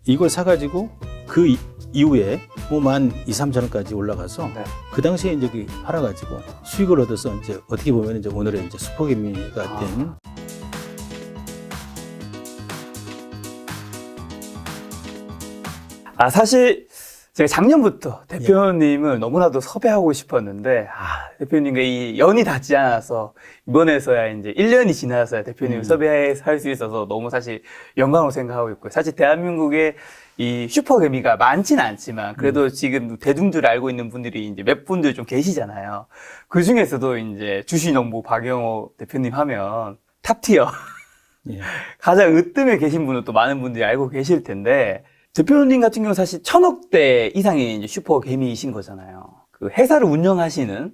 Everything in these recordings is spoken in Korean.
이걸 사가지고 그 이후에 뭐 12,000~13,000원까지 올라가서 네. 그 당시에 이제 팔아가지고 수익을 얻어서 이제 어떻게 보면 이제 오늘의 이제 슈퍼개미가 된. 사실 제가 작년부터 대표님을 너무나도 섭외하고 싶었는데 대표님과 이 연이 닿지 않아서 이번에서야 이제 1년이 지나서야 대표님을 섭외할 수 있어서 너무 사실 영광으로 생각하고 있고요. 사실 대한민국에 이 슈퍼개미가 많지는 않지만 그래도 지금 대중들 알고 있는 분들이 이제 몇 분들 좀 계시잖아요. 그 중에서도 이제 주식농부 박영호 대표님 하면 탑티어 예. 가장 으뜸에 계신 분은 또 많은 분들이 알고 계실 텐데 대표님 같은 경우는 사실 1,000억대 이상의 이제 슈퍼개미이신 거잖아요. 그 회사를 운영하시는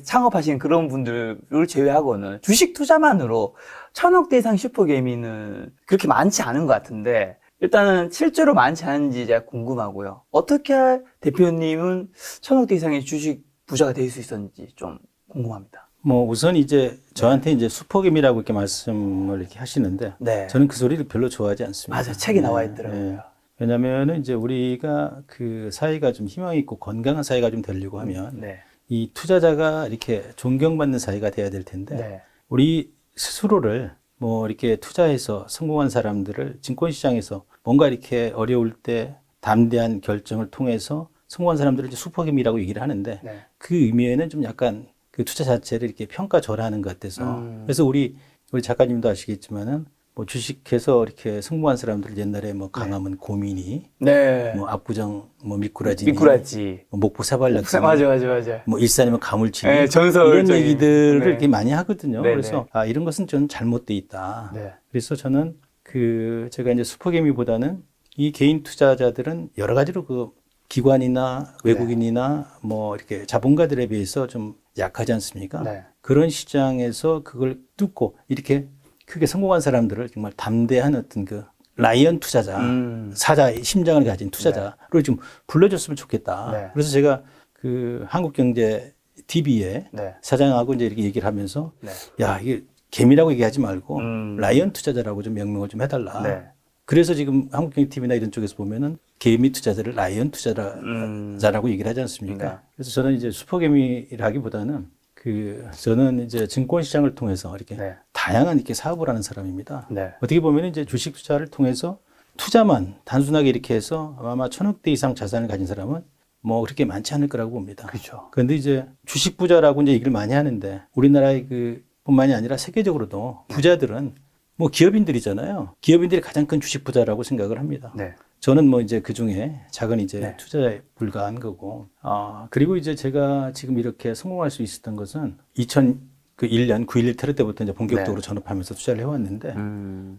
창업하시는 그런 분들을 제외하고는 주식 투자만으로 1,000억대 이상 슈퍼개미는 그렇게 많지 않은 것 같은데 일단은 실제로 많지 않은지 제가 궁금하고요. 어떻게 대표님은 1,000억대 이상의 주식 부자가 될 수 있었는지 좀 궁금합니다. 뭐 우선 이제 저한테 이제 슈퍼개미라고 이렇게 말씀을 이렇게 하시는데 네. 저는 그 소리를 별로 좋아하지 않습니다. 맞아요. 책에 나와 있더라고요. 네. 왜냐면은 이제 우리가 그 사회가 좀 희망 있고 건강한 사회가 좀 되려고 하면 네. 이 투자자가 이렇게 존경받는 사회가 돼야 될 텐데 네. 우리 스스로를 뭐 이렇게 투자해서 성공한 사람들을 증권시장에서 뭔가 이렇게 어려울 때 담대한 결정을 통해서 성공한 사람들을 이제 슈퍼개미라고 얘기를 하는데 네. 그 의미에는 좀 약간 그 투자 자체를 이렇게 평가절하하는 것 같아서 그래서 우리 작가님도 아시겠지만은 뭐 주식해서 이렇게 성공한 사람들 옛날에 뭐 강화문 고민이 네. 뭐 압구정 뭐 미꾸라지 미꾸라지. 뭐 목포 사발락 맞아. 뭐 일산이면 가물치기 네, 전설 이런 얘기들을 네. 이렇게 많이 하거든요. 네, 그래서 이런 것은 좀 잘못돼 있다. 네. 그래서 저는 제가 이제 슈퍼개미보다는 이 개인 투자자들은 여러 가지로 그 기관이나 외국인이나 뭐 이렇게 자본가들에 비해서 좀 약하지 않습니까? 네. 그런 시장에서 그걸 뚫고 이렇게 크게 성공한 사람들을 정말 담대한 어떤 그 라이언 투자자, 사자의 심장을 가진 투자자로 좀 불러줬으면 좋겠다. 네. 그래서 제가 그 한국경제 TV에 네. 사장하고 이제 이렇게 얘기를 하면서 네. 야, 이게 개미라고 얘기하지 말고 라이언 투자자라고 좀 명명을 좀 해달라. 네. 그래서 지금 한국경제 TV나 이런 쪽에서 보면은 개미 투자자를 라이언 투자자라고 얘기를 하지 않습니까? 네. 그래서 저는 이제 슈퍼개미라기보다는 저는 이제 증권시장을 통해서 이렇게 네. 다양한 이렇게 사업을 하는 사람입니다. 네. 어떻게 보면 이제 주식 투자를 통해서 투자만 단순하게 이렇게 해서 아마 1,000억대 이상 자산을 가진 사람은 뭐 그렇게 많지 않을 거라고 봅니다. 그렇죠. 그런데 이제 주식 부자라고 이제 얘기를 많이 하는데 우리나라의 뿐만이 아니라 세계적으로도 부자들은 뭐 기업인들이잖아요. 기업인들이 가장 큰 주식 부자라고 생각을 합니다. 네. 저는 뭐 이제 그 중에 작은 이제 네. 투자자에 불과한 거고. 그리고 이제 제가 지금 이렇게 성공할 수 있었던 것은 2001년 9.11 테러 때부터 이제 본격적으로 전업하면서 투자를 해왔는데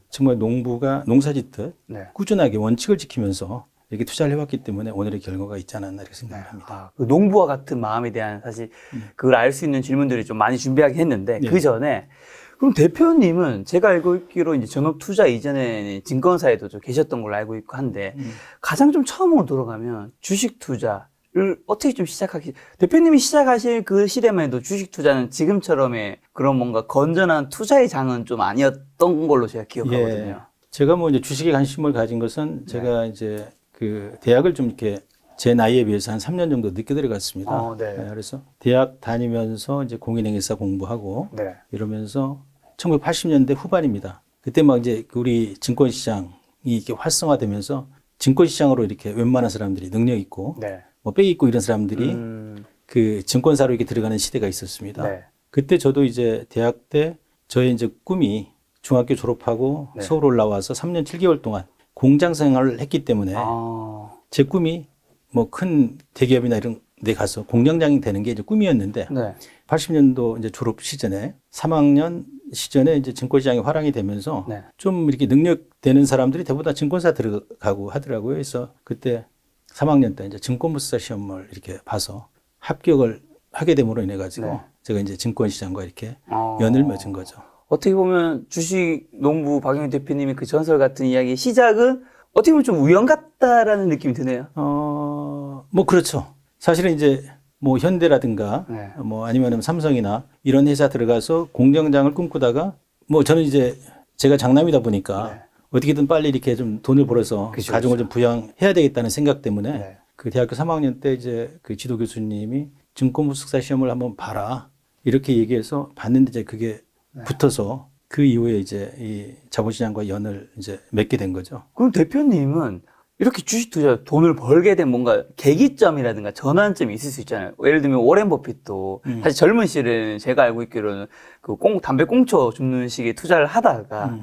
정말 농사 짓듯 네. 꾸준하게 원칙을 지키면서 이렇게 투자를 해왔기 때문에 오늘의 결과가 있지 않았나 이렇게 생각합니다. 그 농부와 같은 마음에 대한 사실 그걸 알 수 있는 질문들이 좀 많이 준비하긴 했는데 네. 그 전에 그럼 대표님은 제가 알고 있기로 이제 전업 투자 이전에 증권사에도 좀 계셨던 걸로 알고 있고 한데 가장 좀 처음으로 돌아가면 주식 투자를 어떻게 좀 대표님이 시작하실 그 시대만 해도 주식 투자는 지금처럼의 그런 뭔가 건전한 투자의 장은 좀 아니었던 걸로 제가 기억하거든요. 예. 제가 뭐 이제 주식에 관심을 가진 것은 제가 이제 대학을 좀 이렇게 제 나이에 비해서 한 3년 정도 늦게 들어갔습니다. 네. 그래서 대학 다니면서 이제 공인행위사 공부하고 네. 이러면서 1980년대 후반입니다. 그때 막 이제 우리 증권시장이 이렇게 활성화되면서 증권시장으로 이렇게 웬만한 사람들이 능력 있고 네. 뭐 빽 있고 이런 사람들이 그 증권사로 이렇게 들어가는 시대가 있었습니다. 네. 그때 저도 이제 대학 때 저의 이제 꿈이 중학교 졸업하고 네. 서울 올라와서 3년 7개월 동안 공장 생활을 했기 때문에 제 꿈이 뭐 큰 대기업이나 이런 데 가서 공장장이 되는 게 이제 꿈이었는데 네. 80년도 이제 졸업 시즌에 3학년 시전에 이제 증권시장이 화랑이 되면서 네. 좀 이렇게 능력 되는 사람들이 대부분 다 증권사 들어가고 하더라고요. 그래서 그때 3학년 때 이제 증권부사 시험을 이렇게 봐서 합격을 하게 됨으로 인해 가지고 네. 제가 이제 증권시장과 이렇게 연을 맺은 거죠. 어떻게 보면 주식 농부 박영희 대표님의 그 전설 같은 이야기의 시작은 어떻게 보면 좀 우연 같다라는 느낌이 드네요. 뭐 그렇죠. 사실은 이제 뭐 현대라든가 네. 뭐 아니면 삼성이나 이런 회사 들어가서 공장장을 꿈꾸다가 뭐 저는 이제 제가 장남이다 보니까 어떻게든 빨리 이렇게 좀 돈을 벌어서 그쵸, 가정을 그쵸. 좀 부양해야 되겠다는 생각 때문에 네. 그 대학교 3학년 때 이제 그 지도 교수님이 증권부숙사 시험을 한번 봐라 이렇게 얘기해서 봤는데 이제 그게 붙어서 그 이후에 이제 이 자본시장과 연을 이제 맺게 된 거죠. 그럼 대표님은 이렇게 주식 투자 돈을 벌게 된 뭔가 계기점이라든가 전환점이 있을 수 있잖아요. 예를 들면 오렌 버핏도 사실 젊은 시절에는 제가 알고 있기로는 그 담배 꽁초 줍는 식의 투자를 하다가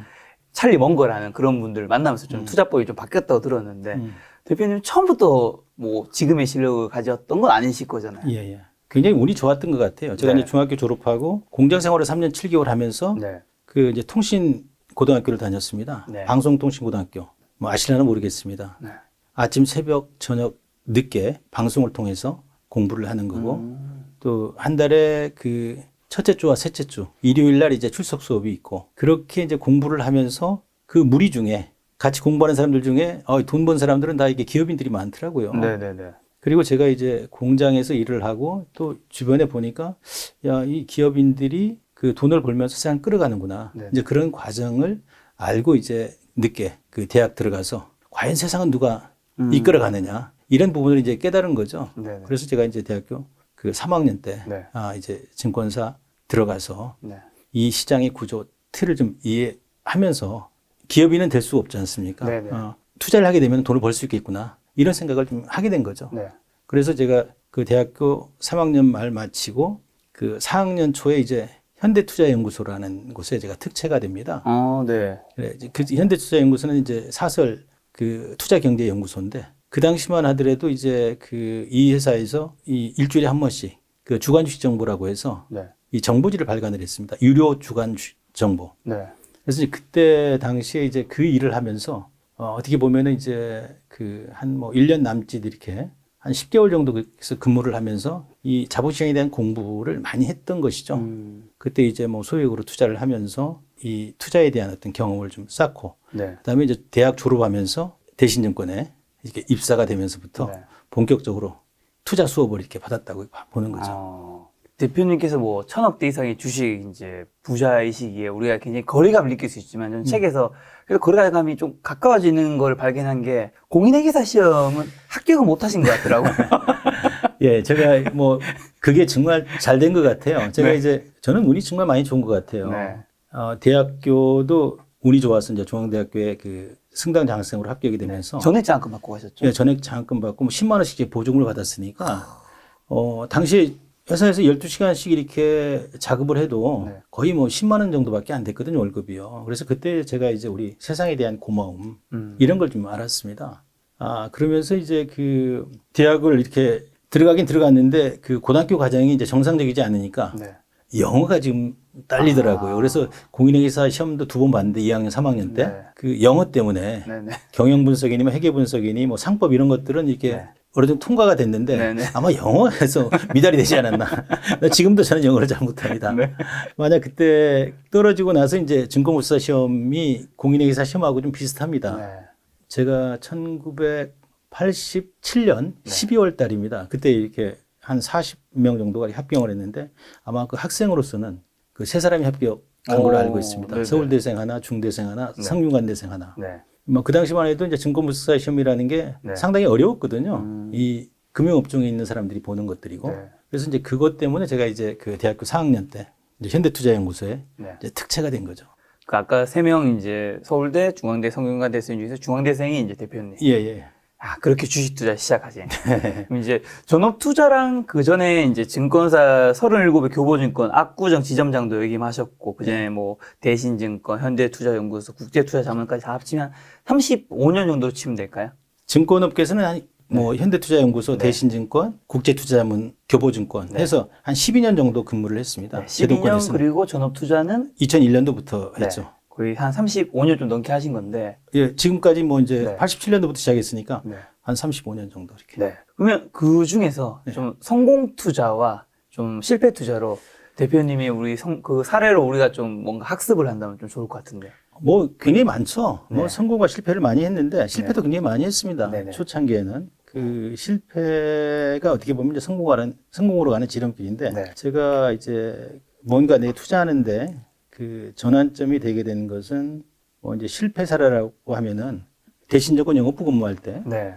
찰리 먼거라는 그런 분들 만나면서 좀 투자법이 좀 바뀌었다고 들었는데 대표님 처음부터 뭐 지금의 실력을 가졌던 건 아니실 거잖아요. 예, 예. 굉장히 운이 좋았던 것 같아요. 제가 네. 이제 중학교 졸업하고 공장 생활을 3년 7개월 하면서 네. 그 이제 통신 고등학교를 다녔습니다. 네. 방송통신고등학교. 뭐 아시려나 모르겠습니다. 네. 아침, 새벽, 저녁, 늦게 방송을 통해서 공부를 하는 거고 또 한 달에 그 첫째 주와 셋째 주 일요일 날 이제 출석 수업이 있고 그렇게 이제 공부를 하면서 그 무리 중에 같이 공부하는 사람들 중에 돈 번 사람들은 다 이게 기업인들이 많더라고요. 네네네. 그리고 제가 이제 공장에서 일을 하고 또 주변에 보니까 야, 이 기업인들이 그 돈을 벌면서 세상 끌어가는구나. 네. 이제 그런 과정을 알고 이제 늦게 그 대학 들어가서 과연 세상은 누가 이끌어가느냐 이런 부분을 이제 깨달은 거죠. 네네. 그래서 제가 이제 대학교 그 3학년 때 네. 이제 증권사 들어가서 네. 이 시장의 구조 틀을 좀 이해하면서 기업인은 될 수 없지 않습니까? 네네. 투자를 하게 되면 돈을 벌 수 있겠구나 이런 생각을 좀 하게 된 거죠. 네. 그래서 제가 그 대학교 3학년 말 마치고 그 4학년 초에 이제 현대투자연구소라는 곳에 제가 특채가 됩니다. 네. 그래, 그 현대투자연구소는 이제 사설 그 투자경제연구소인데 그 당시만 하더라도 이제 그 이 회사에서 이 일주일에 한 번씩 그 주간 주식 정보라고 해서 네. 이 정보지를 발간을 했습니다. 유료 주간 정보. 네. 그래서 이제 그때 당시에 이제 그 일을 하면서 어떻게 보면은 이제 그 한 뭐 1년 남짓 이렇게 한 10개월 정도 그래서 근무를 하면서 이 자본시장에 대한 공부를 많이 했던 것이죠. 그때 이제 뭐 소액으로 투자를 하면서 이 투자에 대한 어떤 경험을 좀 쌓고 네. 그다음에 이제 대학 졸업하면서 대신증권에 이렇게 입사가 되면서부터 네. 본격적으로 투자 수업을 이렇게 받았다고 보는 거죠. 대표님께서 뭐 1,000억대 이상의 주식 이제 부자이시기에 우리가 굉장히 거리감을 느낄 수 있지만 저는 책에서 그래도 거리감이 좀 가까워지는 걸 발견한 게 공인회계사 시험은 합격을 못 하신 것 같더라고요. 예, 제가 뭐 그게 정말 잘 된 것 같아요. 제가 네. 이제 저는 운이 정말 많이 좋은 것 같아요. 네. 대학교도 운이 좋아서 이제 중앙대학교에 그 승당 장학생으로 합격이 되면서 전액 장학금 받고 가셨죠? 예, 전액 장학금 받고 뭐 10만 원씩 보조금을 받았으니까 당시에 회사에서 12시간씩 이렇게 작업을 해도 네. 거의 뭐 10만 원 정도밖에 안 됐거든요, 월급이요. 그래서 그때 제가 이제 우리 세상에 대한 고마움 이런 걸 좀 알았습니다. 그러면서 이제 그 대학을 이렇게 들어가긴 들어갔는데 그 고등학교 과정이 이제 정상적이지 않으니까 네. 영어가 지금 딸리더라고요. 그래서 공인회계사 시험도 2번 봤는데 2학년, 3학년 때 네. 그 영어 때문에 네네. 경영분석이니 뭐 회계분석이니 뭐 상법 이런 것들은 이렇게 네. 어느 정도 통과가 됐는데 네네. 아마 영어에서 미달이 되지 않았나. 지금도 저는 영어를 잘 못합니다. 네. 만약 그때 떨어지고 나서 이제 증권물사 시험이 공인회계사 시험하고 좀 비슷합니다. 네. 제가 1987년 12월 달입니다. 그때 이렇게 한 40명 정도가 합격을 했는데 아마 그 학생으로서는 그 세 사람이 합격한 걸로 알고 있습니다. 네네. 서울대생 하나, 중대생 하나, 성균관대생 하나. 네. 뭐 그 당시만 해도 이제 증권물사 시험이라는 게 네. 상당히 어려웠거든요. 이 금융업종에 있는 사람들이 보는 것들이고. 네. 그래서 이제 그것 때문에 제가 이제 그 대학교 4학년 때 이제 현대투자연구소에 네. 이제 특채가 된 거죠. 그 아까 3명 이제 서울대, 중앙대, 성균관대생 중에서 중앙대생이 이제 대표님. 예, 예. 그렇게 주식 투자 시작하신. 그럼 이제 전업 투자랑 그 전에 이제 증권사 37의 교보증권, 압구정 지점장도 역임하셨고, 그 전에 뭐 대신증권, 현대투자연구소, 국제투자자문까지 다 합치면 35년 정도 치면 될까요? 증권업계에서는 한 뭐 현대투자연구소, 네. 대신증권, 국제투자자문, 교보증권 해서 한 12년 정도 근무를 했습니다. 네, 12년 제도권에서는. 그리고 전업 투자는 2001년도부터 네, 했죠. 거의 한 35년 좀 넘게 하신 건데. 예, 지금까지 뭐 이제 네. 87년도부터 시작했으니까 네. 한 35년 정도 이렇게. 네. 그러면 그 중에서 좀 성공 투자와 좀 실패 투자로 대표님이 우리 그 사례로 우리가 좀 뭔가 학습을 한다면 좀 좋을 것 같은데. 뭐 굉장히 많죠. 네. 뭐 성공과 실패를 많이 했는데 실패도 굉장히 많이 했습니다. 네네. 초창기에는 그 실패가 어떻게 보면 이제 성공으로 가는 지름길인데 네. 제가 이제 뭔가 내 투자하는데 그 전환점이 되게 된 것은 이제 실패 사례라고 하면은 대신 조건 영업부 근무할 때 네.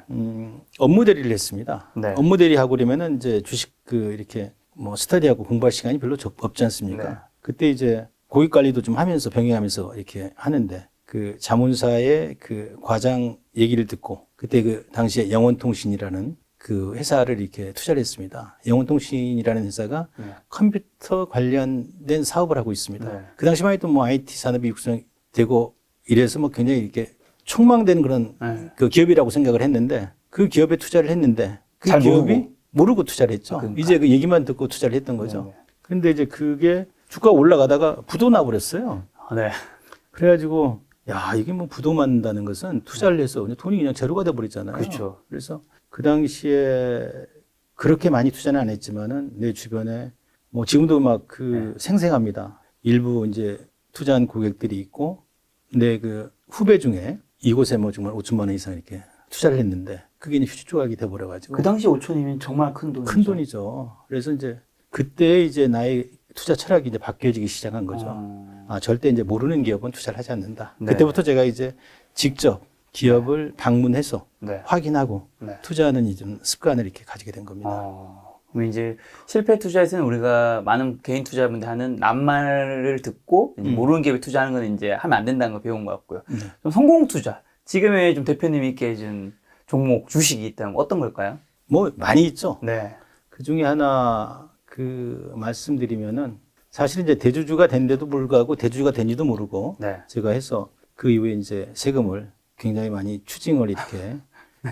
업무 대리를 했습니다. 네. 업무 대리하고 그러면은 이제 주식 이렇게 뭐 스터디하고 공부할 시간이 별로 없지 않습니까? 네. 그때 이제 고객 관리도 좀 하면서 병행하면서 이렇게 하는데 그 자문사의 그 과장 얘기를 듣고 그때 그 당시에 영원통신이라는 그 회사를 이렇게 투자를 했습니다. 영원통신이라는 회사가 네. 컴퓨터 관련된 사업을 하고 있습니다. 네. 그 당시만 해도 뭐 IT 산업이 육성되고 이래서 뭐 굉장히 이렇게 촉망된 그런 네. 그 기업이라고 생각을 했는데 그 기업에 투자를 했는데 그 잘 기업이 모르고 투자를 했죠. 그러니까. 이제 그 얘기만 듣고 투자를 했던 거죠. 네. 그런데 이제 그게 주가가 올라가다가 부도 나버렸어요. 네. 그래가지고 야 이게 뭐 부도만 난다는 것은 투자를 해서 그냥 돈이 그냥 제로가 돼버리잖아요. 그렇죠. 그래서 그 당시에 그렇게 많이 투자는 안 했지만은 내 주변에 뭐 지금도 막 그 생생합니다. 일부 이제 투자한 고객들이 있고 내 그 후배 중에 이곳에 뭐 정말 5천만 원 이상 이렇게 투자를 했는데 그게 이제 휴지 조각이 돼버려가지고 그 당시 5천이면 정말 큰 돈이죠. 큰 돈이죠. 그래서 이제 그때 이제 나의 투자 철학이 이제 바뀌어지기 시작한 거죠. 아, 절대 이제 모르는 기업은 투자를 하지 않는다. 네. 그때부터 제가 이제 직접 기업을 방문해서 네. 확인하고 네. 투자하는 이런 습관을 이렇게 가지게 된 겁니다. 그럼 이제 실패 투자에서는 우리가 많은 개인 투자분들 하는 낱말을 듣고 이제 모르는 기업에 투자하는 건 이제 하면 안 된다는 걸 배운 것 같고요. 좀 성공 투자. 지금의 좀 대표님이 있게 해준 종목, 주식이 있다면 어떤 걸까요? 뭐 많이 있죠. 네. 그 중에 하나 그 말씀드리면은 사실 이제 대주주가 된데도 불구하고 대주주가 된지도 모르고 네. 제가 제가 해서 그 이후에 이제 세금을 굉장히 많이 추징을 이렇게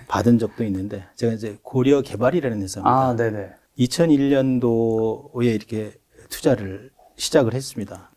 받은 적도 있는데 제가 이제 고려 개발이라는 회사입니다. 아, 네네. 2001년도에 이렇게 투자를 시작을 했습니다.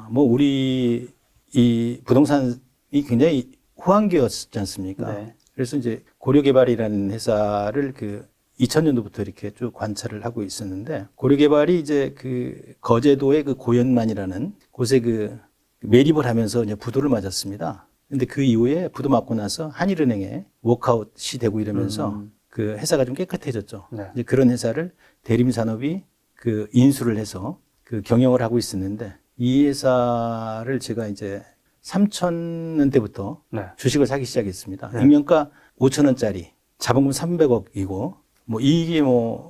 뭐 우리 이 부동산이 굉장히 호황기였지 않습니까? 네. 그래서 이제 고려개발이라는 회사를 그 2000년도부터 이렇게 쭉 관찰을 하고 있었는데 고려개발이 이제 그 거제도의 그 고연만이라는 곳에 그 매립을 하면서 이제 부도를 맞았습니다. 근데 그 이후에 부도 맞고 나서 한일은행에 워크아웃이 되고 이러면서 그 회사가 좀 깨끗해졌죠. 네. 이제 그런 회사를 대림산업이 그 인수를 해서 그 경영을 하고 있었는데 이 회사를 제가 이제 3,000원대부터 네. 주식을 사기 시작했습니다. 네. 액면가 5,000원짜리 자본금 300억이고 뭐 이익이 뭐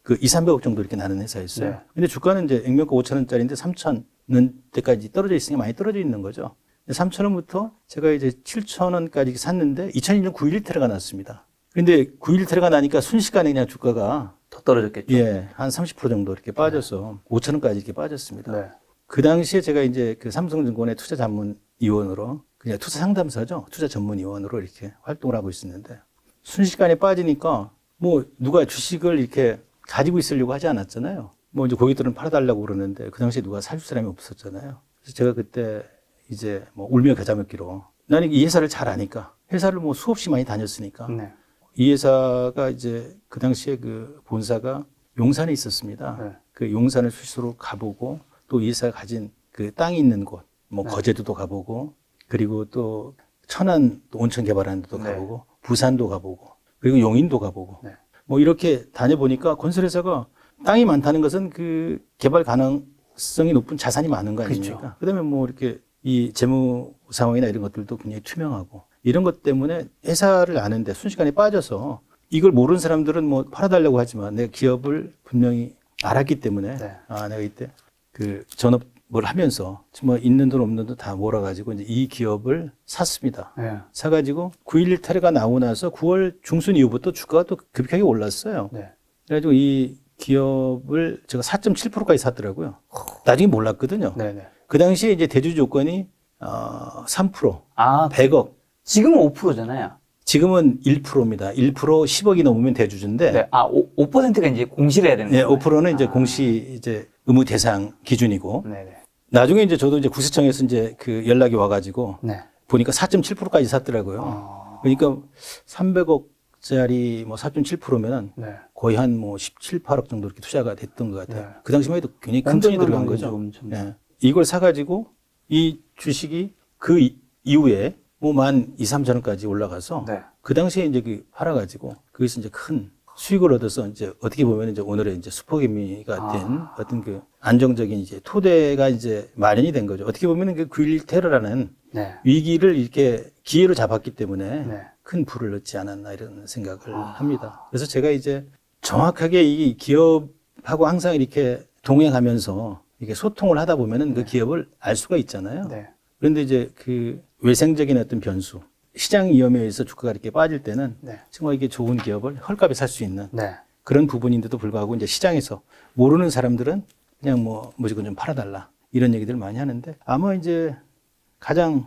그 2, 300억 정도 이렇게 나는 회사였어요. 네. 근데 주가는 이제 액면가 5,000원짜리인데 3,000원대까지 떨어져 있으니 많이 떨어져 있는 거죠. 3,000원부터 제가 이제 7,000원까지 샀는데 2002년 9.11 테러가 났습니다. 근데 9.11 테러가 나니까 순식간에 그냥 주가가 더 떨어졌겠죠. 예, 한 30% 정도 이렇게 빠져서 5,000원까지 이렇게 빠졌습니다. 네. 그 당시에 제가 이제 그 삼성증권의 투자 자문위원으로 그냥 투자 상담사죠. 투자 전문위원으로 이렇게 활동을 하고 있었는데 순식간에 빠지니까 뭐 누가 주식을 이렇게 가지고 있으려고 하지 않았잖아요. 뭐 이제 고객들은 팔아달라고 그러는데 그 당시에 누가 사줄 사람이 없었잖아요. 그래서 제가 그때 이제 뭐 울며 겨자 먹기로 나는 이 회사를 잘 아니까 회사를 뭐 수없이 많이 다녔으니까 네. 이 회사가 이제 그 당시에 그 본사가 용산에 있었습니다. 네. 그 용산을 스스로 가보고 또 이 회사가 가진 그 땅이 있는 곳, 뭐 네. 거제도도 가보고 그리고 또 천안 또 온천 개발하는 데도 네. 가보고 부산도 가보고 그리고 용인도 가보고 네. 뭐 이렇게 다녀보니까 건설회사가 땅이 많다는 것은 그 개발 가능성이 높은 자산이 많은 거 아닙니까? 그렇죠. 그다음에 뭐 이렇게 이 재무 상황이나 이런 것들도 굉장히 투명하고 이런 것 때문에 회사를 아는데 순식간에 빠져서 이걸 모르는 사람들은 뭐 팔아달라고 하지만 내가 기업을 분명히 알았기 때문에 네. 내가 이때 그 전업을 하면서 정말 있는 돈 없는 돈 다 몰아가지고 이제 이 기업을 샀습니다. 네. 사가지고 9.11 테러가 나오고 나서 9월 중순 이후부터 주가가 또 급격하게 올랐어요. 네. 그래가지고 이 기업을 제가 4.7%까지 샀더라고요. 나중에 몰랐거든요. 네네. 그 당시에 이제 대주 조건이 3%, 아, 100억. 지금은 5%잖아요. 지금은 1%입니다. 1% 10억이 넘으면 대주주인데, 네. 아, 5%가 이제 공시를 해야 되는 네, 거예요. 5%는 이제 공시 이제 의무 대상 기준이고, 네네. 나중에 이제 저도 이제 구세청에서 이제 그 연락이 와가지고 네. 보니까 4.7%까지 샀더라고요. 그러니까 300억짜리 뭐 4.7%면은 네. 거의 한 뭐 17, 8억 정도 이렇게 투자가 됐던 것 같아요. 네. 그 당시만 해도 굉장히 큰 돈이 들어간 거죠. 엄청. 예. 이걸 사가지고 이 주식이 그 이후에 뭐 12,000, 3,000원까지 올라가서 네. 그 당시에 이제 그 팔아가지고 거기서 이제 큰 수익을 얻어서 이제 어떻게 보면 이제 오늘의 이제 슈퍼개미가 된 어떤 그 안정적인 이제 토대가 이제 마련이 된 거죠. 어떻게 보면 그 9.11 테러라는 네. 위기를 이렇게 기회로 잡았기 때문에 네. 큰 부를 얻지 않았나 이런 생각을 합니다. 그래서 제가 이제 정확하게 이 기업하고 항상 이렇게 동행하면서 이게 소통을 하다 보면은 그 기업을 알 수가 있잖아요. 네. 그런데 이제 그 외생적인 어떤 변수, 시장 위험에 의해서 주가가 이렇게 빠질 때는 네. 정말 이게 좋은 기업을 헐값에 살 수 있는 네. 그런 부분인데도 불구하고 이제 시장에서 모르는 사람들은 그냥 뭐 무조건 좀 팔아달라 이런 얘기들 많이 하는데 아마 이제 가장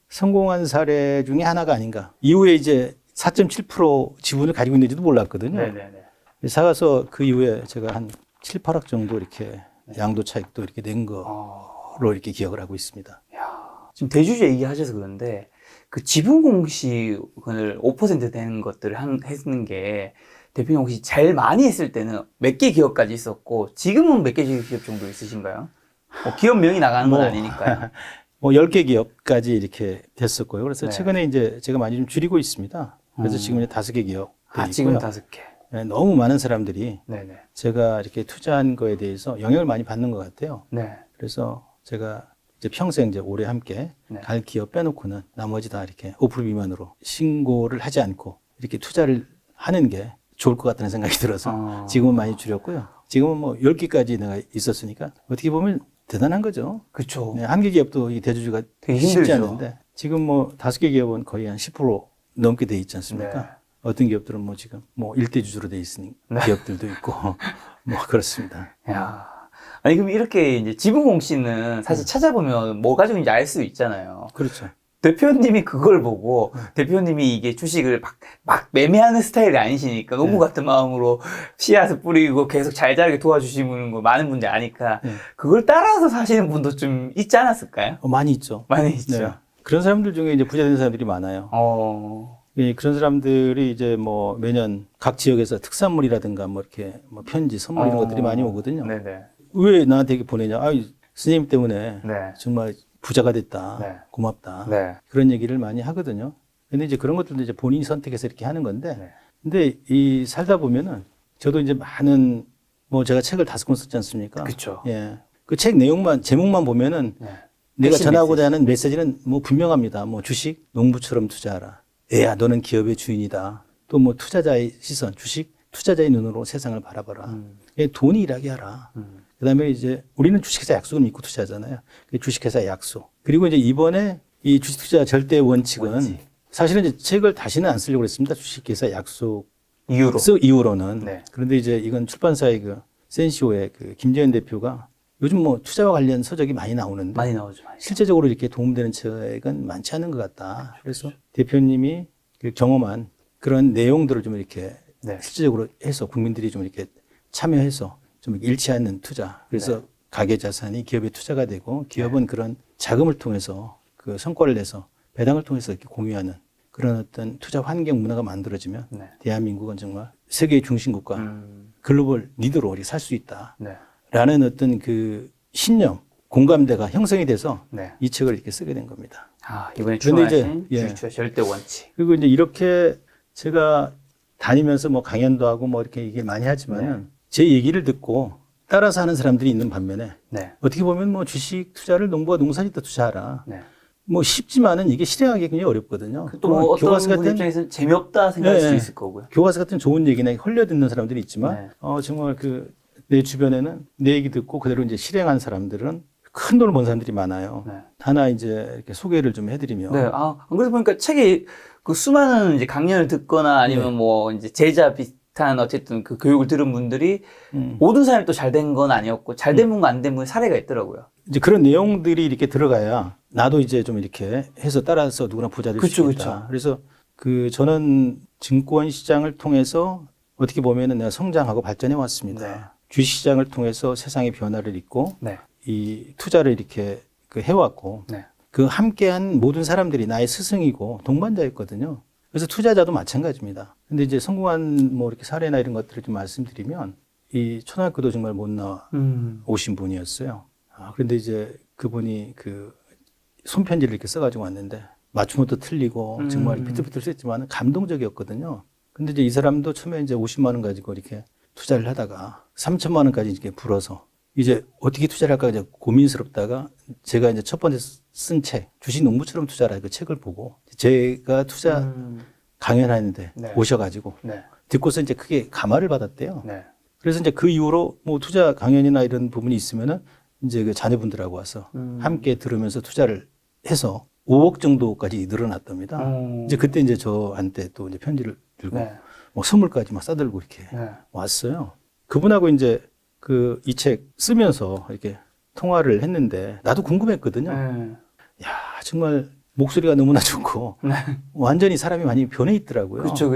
성공한 사례 중에 하나가 아닌가. 이후에 이제 4.7% 지분을 가지고 있는지도 몰랐거든요. 네네네. 사가서 그 이후에 제가 한 7, 8억 정도 이렇게 양도 차익도 이렇게 낸 거로 이렇게 기억을 하고 있습니다. 지금 대주주 얘기하셔서 그런데 그 지분 공시를 5% 되는 것들을 했는 게 대표님 혹시 제일 많이 했을 때는 몇 개 기업까지 있었고 지금은 몇 개 기업 정도 있으신가요? 뭐 기업명이 나가는 건 아니니까요. 뭐 10개 기업까지 이렇게 됐었고요. 그래서 네. 최근에 이제 제가 많이 좀 줄이고 있습니다. 그래서 지금 5개 기업. 지금 5개. 네, 너무 많은 사람들이 네네. 제가 이렇게 투자한 거에 대해서 영향을 많이 받는 것 같아요. 네. 그래서 제가 이제 평생 이제 오래 함께 네. 갈 기업 빼놓고는 나머지 다 이렇게 5% 미만으로 신고를 하지 않고 이렇게 투자를 하는 게 좋을 것 같다는 생각이 들어서 지금은 많이 줄였고요. 지금은 뭐 10개까지 내가 있었으니까 어떻게 보면 대단한 거죠. 그쵸. 네, 한 개 기업도 이 대주주가 되게 쉽지 힘들죠. 않은데 지금 뭐 5개 기업은 거의 한 10% 넘게 돼 있지 않습니까? 네. 어떤 기업들은 뭐 지금 뭐 1대 주주로 돼 있으니 네. 기업들도 있고 뭐 그렇습니다. 야. 아니, 그럼 이렇게 이제 지분 공시는 사실 찾아보면 뭐 가지고 있는지 알 수 있잖아요. 그렇죠. 대표님이 그걸 보고 대표님이 이게 주식을 막 매매하는 스타일이 아니시니까 농부 같은 마음으로 씨앗을 뿌리고 계속 잘 자라게 도와주시는 거 많은 분들이 아니까 그걸 따라서 사시는 분도 좀 있지 않았을까요? 많이 있죠. 많이 있죠. 네. 그런 사람들 중에 이제 부자 된 사람들이 많아요. 예, 그런 사람들이 이제 뭐 매년 각 지역에서 특산물이라든가 뭐 이렇게 뭐 편지, 선물 이런 것들이 많이 오거든요. 네네. 왜 나한테 이렇게 보내냐? 아, 스님 때문에 네. 정말 부자가 됐다. 네. 고맙다. 네. 그런 얘기를 많이 하거든요. 근데 이제 그런 것들도 이제 본인이 선택해서 이렇게 하는 건데, 네. 근데 이 살다 보면은 저도 이제 많은 뭐 제가 책을 5권 썼지 않습니까? 그쵸. 예. 그 책 내용만, 제목만 보면은 네. 내가 핵심 전하고자 하는 메시지는 뭐 분명합니다. 뭐 주식, 농부처럼 투자하라. 애야, 너는 기업의 주인이다. 또 뭐 투자자의 시선, 주식, 투자자의 눈으로 세상을 바라봐라. 예, 돈이 일하게 하라. 그다음에 이제 우리는 주식회사 약속을 믿고 투자하잖아요. 그 주식회사 약속. 그리고 이제 이번에 이 주식 투자 절대 원칙은 사실은 이제 책을 다시는 안 쓰려고 했습니다. 주식회사 약속 이후로는. 네. 그런데 이제 이건 출판사의 그 센시오의 그 김재현 대표가 요즘 뭐 투자와 관련 서적이 많이 나오는데 많이 나오죠. 많이. 실제적으로 이렇게 도움되는 책은 많지 않은 것 같다. 그래서 대표님이 그 경험한 그런 내용들을 좀 이렇게 네. 실제적으로 해서 국민들이 좀 이렇게 참여해서 좀 잃지 않는 투자. 그래서 가계 자산이 기업에 투자가 되고 기업은 그런 자금을 통해서 그 성과를 내서 배당을 통해서 이렇게 공유하는 그런 어떤 투자 환경 문화가 만들어지면 대한민국은 정말 세계의 중심국가 글로벌 리더로 우리 살 수 있다. 라는 어떤 그 신념, 공감대가 형성이 돼서 이 책을 이렇게 쓰게 된 겁니다. 이번에 그런데 출간하신 이제, 주식 투자 절대 원칙. 그리고 이제 이렇게 제가 다니면서 뭐 강연도 하고 뭐 이렇게 얘기를 많이 하지만은 제 얘기를 듣고 따라서 하는 사람들이 있는 반면에 어떻게 보면 뭐 주식 투자를 농부가 농사짓다 투자하라. 뭐 쉽지만은 이게 실행하기 굉장히 어렵거든요. 또 뭐 어떤 분 입장에서는 재미없다 생각할 수 있을 거고요. 교과서 같은 좋은 얘기나 흘려 듣는 사람들이 있지만 정말 그 내 주변에는 내 얘기 듣고 그대로 이제 실행한 사람들은 큰 돈을 번 사람들이 많아요. 하나 이제 이렇게 소개를 좀 해드리면. 안 그래도 보니까 책에 그 수많은 이제 강연을 듣거나 아니면 뭐 이제 제자 비슷한 어쨌든 그 교육을 들은 분들이 모든 사람이 또 잘 된 건 아니었고 잘 된 분과 안 된 분의 사례가 있더라고요. 이제 그런 내용들이 이렇게 들어가야 나도 이제 좀 이렇게 해서 따라서 누구나 부자 될 수 있다. 그래서 그 저는 증권 시장을 통해서 어떻게 보면은 내가 성장하고 발전해 왔습니다. 주식시장을 통해서 세상의 변화를 잇고 이 투자를 이렇게 그 해왔고 그 함께한 모든 사람들이 나의 스승이고 동반자였거든요. 그래서 투자자도 마찬가지입니다. 근데 이제 성공한 뭐 이렇게 사례나 이런 것들을 좀 말씀드리면 이 초등학교도 정말 못 나오신 분이었어요. 그런데 이제 그분이 그 손편지를 이렇게 써가지고 왔는데 맞춤도 틀리고 정말 비틀비틀 썼지만 감동적이었거든요. 근데 이제 이 사람도 처음에 이제 50만 원 가지고 이렇게 투자를 하다가 3천만 원까지 이렇게 불어서 이제 어떻게 투자를 할까 이제 고민스럽다가 제가 이제 첫 번째 쓴 책, 주식 농부처럼 투자라 그 책을 보고 제가 투자 강연하는데 네. 오셔가지고 네. 듣고서 이제 크게 감화를 받았대요. 네. 그래서 이제 그 이후로 뭐 투자 강연이나 이런 부분이 있으면은 이제 그 자녀분들하고 와서 함께 들으면서 투자를 해서 5억 정도까지 늘어났답니다. 이제 그때 이제 저한테 또 이제 편지를 들고 네. 뭐 선물까지 막 싸들고 이렇게 네. 왔어요. 그분하고 이제 그 이 책 쓰면서 이렇게 통화를 했는데 나도 궁금했거든요. 네. 야, 정말 목소리가 너무나 좋고 네. 완전히 사람이 많이 변해 있더라고요. 그렇죠.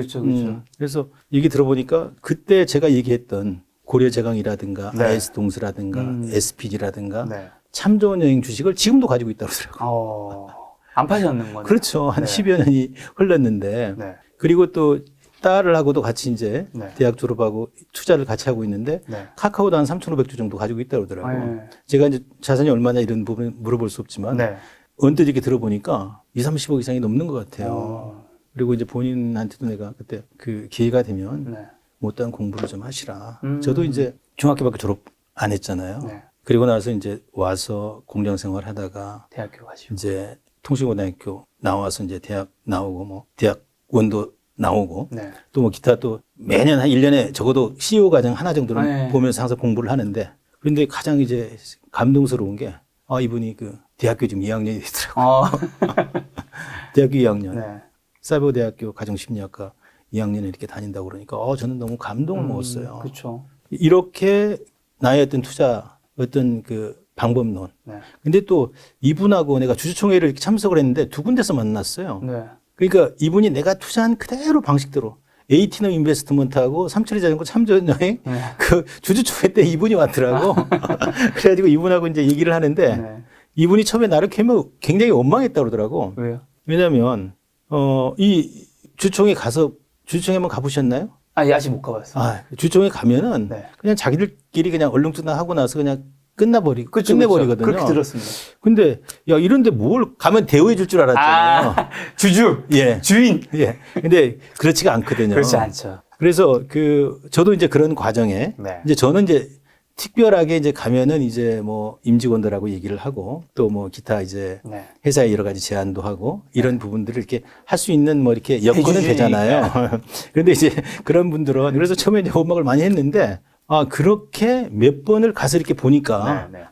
그래서 얘기 들어보니까 그때 제가 얘기했던 고려제강이라든가 네. IS동스라든가 SPG라든가 네. 참 좋은 여행 주식을 지금도 가지고 있다고 그러더라고요. 안 파셨는 거네요. 그렇죠. 한 네. 10여 년이 흘렀는데 네. 그리고 또 딸하고도 같이 이제 네. 대학 졸업하고 투자를 같이 하고 있는데 네. 카카오도 한 3,500주 정도 가지고 있다고 그러더라고요. 네. 제가 이제 자산이 얼마냐 이런 부분 물어볼 수 없지만 네. 언뜻 이렇게 들어보니까 2, 30억 이상이 넘는 것 같아요. 어. 그리고 이제 본인한테도 내가 그때 그 기회가 되면 네. 못다한 공부를 좀 하시라. 저도 이제 중학교밖에 졸업 안 했잖아요. 네. 그리고 나서 이제 와서 공장 생활 하다가 대학교 가시고. 이제 통신고등학교 나와서 이제 대학 나오고 뭐 대학원도 나오고 네. 또 뭐 기타 또 매년 한 1년에 적어도 CEO 과정 하나 정도는 네. 보면서 항상 공부를 하는데 그런데 가장 이제 감동스러운 게 이분이 그 대학교 지금 2학년이 되더라고요. 대학교 2학년. 네. 사이버대학교 가정심리학과 2학년에 이렇게 다닌다고 그러니까 저는 너무 감동을 먹었어요. 그렇죠. 이렇게 나의 어떤 투자, 어떤 그 방법론. 네. 근데 또 이분하고 내가 주주총회를 이렇게 참석을 했는데 두 군데서 만났어요. 네. 그러니까 이분이 내가 투자한 그대로 방식대로 에이티넘 인베스트먼트하고 삼천리 자전거 참전 여행 네. 그 주주총회 때 이분이 왔더라고. 그래가지고 이분하고 이제 얘기를 하는데 네. 이분이 처음에 나를 굉장히 원망했다 그러더라고. 왜요? 왜냐면 이 주총회 가서 주총회 한번 가보셨나요? 아직 못 가봤어요. 주총회 가면은 네. 그냥 자기들끼리 그냥 얼렁뚱땅 하고 나서 그냥 끝내버리거든요. 그렇게 들었습니다. 근데 야 이런데 뭘 가면 대우해 줄 줄 알았잖아요. 주주. 예. 주인. 예. 근데 그렇지가 않거든요. 그렇지 않죠. 그래서 저도 이제 그런 과정에 네. 이제 저는 이제 특별하게 이제 가면은 이제 뭐 임직원들하고 얘기를 하고 또 뭐 기타 이제 네. 회사에 여러 가지 제안도 하고 이런 부분들을 이렇게 할 수 있는 뭐 이렇게 여건은 해주시니까. 되잖아요. 그런데 이제 그런 분들은 그래서 처음에 이제 원망을 많이 했는데 그렇게 몇 번을 가서 이렇게 보니까 네, 네.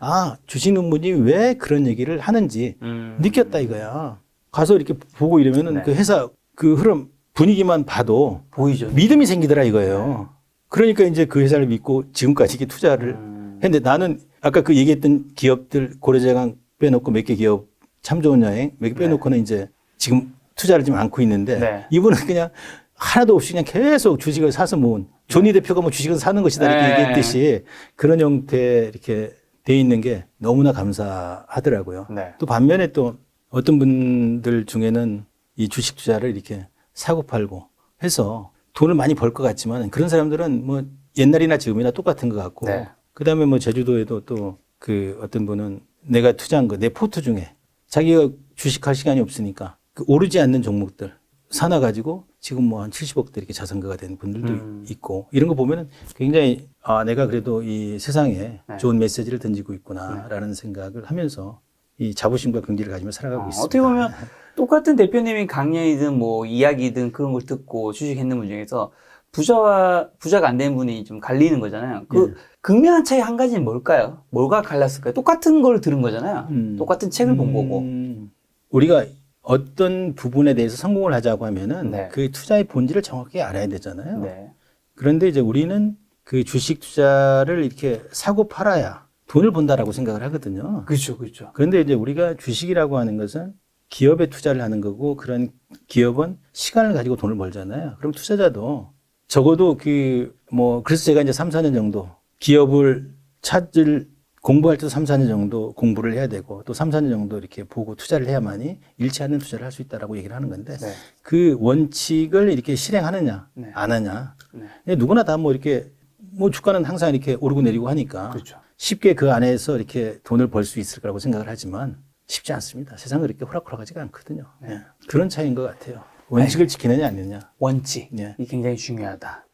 주식 논문이 왜 그런 얘기를 하는지 느꼈다 이거야. 가서 이렇게 보고 이러면은 네. 그 회사 그 흐름 분위기만 봐도 보이죠. 믿음이 생기더라 이거예요. 그러니까 이제 그 회사를 믿고 지금까지 이렇게 투자를 했는데 나는 아까 그 얘기했던 기업들 고려제강 빼놓고 몇 개 기업 참 좋은 여행 몇 개 빼놓고는 이제 지금 투자를 좀 않고 있는데 네. 이분은 그냥 하나도 없이 그냥 계속 주식을 사서 모은 조니 대표가 뭐 주식은 사는 것이다 이렇게 네. 얘기했듯이 그런 형태 이렇게 돼 있는 게 너무나 감사하더라고요. 네. 또 반면에 또 어떤 분들 중에는 이 주식 투자를 이렇게 사고 팔고 해서 돈을 많이 벌 것 같지만 그런 사람들은 뭐 옛날이나 지금이나 똑같은 것 같고 네. 그다음에 뭐 제주도에도 또 그 어떤 분은 내가 투자한 거 내 포트 중에 자기가 주식할 시간이 없으니까 그 오르지 않는 종목들 사놔 가지고 지금 뭐 한 70억대 이렇게 자산가가 된 분들도 있고 이런 거 보면은 굉장히 내가 그래도 이 세상에 네. 좋은 메시지를 던지고 있구나라는 생각을 하면서 이 자부심과 긍지를 가지며 살아가고 있습니다. 어떻게 보면 똑같은 대표님이 강연이든 뭐 이야기든 그런 걸 듣고 주식했는 분 중에서 부자가 안 된 분이 좀 갈리는 거잖아요. 그 극명한 차이 한 가지는 뭘까요? 뭐가 갈랐을까요? 똑같은 걸 들은 거잖아요. 똑같은 책을 본 거고. 우리가 어떤 부분에 대해서 성공을 하자고 하면은 네. 그 투자의 본질을 정확히 알아야 되잖아요. 네. 그런데 이제 우리는 그 주식 투자를 이렇게 사고 팔아야 돈을 번다라고 생각을 하거든요. 그렇죠, 그렇죠. 그런데 이제 우리가 주식이라고 하는 것은 기업에 투자를 하는 거고 그런 기업은 시간을 가지고 돈을 벌잖아요. 그럼 투자자도 적어도 그래서 제가 이제 3, 4년 정도 기업을 공부할 때도 3, 4년 정도 공부를 해야 되고 또 3, 4년 정도 이렇게 보고 투자를 해야만이 잃지 않는 투자를 할 수 있다라고 얘기를 하는 건데 네. 그 원칙을 이렇게 실행하느냐 네. 안 하냐 네. 누구나 다 뭐 이렇게 뭐 주가는 항상 이렇게 오르고 내리고 하니까 그렇죠. 쉽게 그 안에서 이렇게 돈을 벌 수 있을 거라고 생각을 하지만 쉽지 않습니다. 세상은 그렇게 호락호락하지가 않거든요. 네. 그런 차이인 것 같아요. 원칙을 지키느냐 아니느냐. 원칙. 예. 이 굉장히 중요하다.